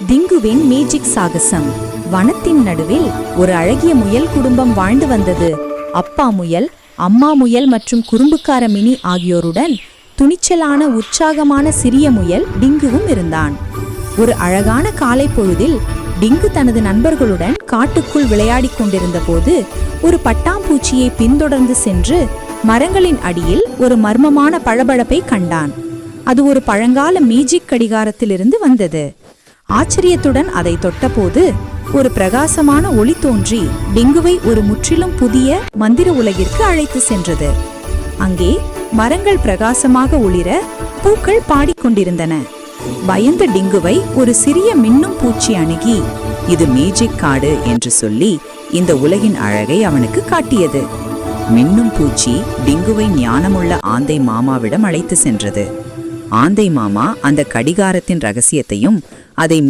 டிங்குவின் magic சாகசம். வனத்தின் நடுவில் ஒரு அழகிய முயல் குடும்பம் வாழ்ந்து வந்தது. அப்பா முயல், அம்மா முயல் மற்றும் குறும்புக்கார மினி ஆகியோருடன் துணிச்சலான உற்சாகமான சிறிய முயல் டிங்குவும் இருந்தான். ஒரு அழகான காலை பொழுதில் டிங்கு தனது நண்பர்களுடன் காட்டுக்குள் விளையாடிக் கொண்டிருந்த போது ஒரு பட்டாம்பூச்சியை பின்தொடர்ந்து சென்று மரங்களின் அடியில் ஒரு மர்மமான பளபளப்பை கண்டான். அது ஒரு பழங்கால மேஜிக் கடிகாரத்திலிருந்து வந்தது. ஆச்சரியத்துடன் அதை தொட்டபோது ஒரு பிரகாசமான ஒளி தோன்றி டிங்குவை ஒரு முற்றிலும் புதிய மந்திர உலகிற்கு அழைத்து சென்றது. அங்கே மரங்கள் பிரகாசமாக ஒளிர, பூக்கள் பாடிக்கொண்டிருந்தன. பயந்த டிங்குவை ஒரு சிறிய மின்னும் பூச்சி அணுகி, இது மேஜிக் காடு என்று சொல்லி இந்த உலகின் அழகை அவனுக்கு காட்டியது. மின்னும் பூச்சி டிங்குவை ஞானமுள்ள ஆந்தை மாமாவிடம் அழைத்து சென்றது. ஆந்தை மாமா அந்த கடிகாரத்தின் ரகசியத்தையும் அதை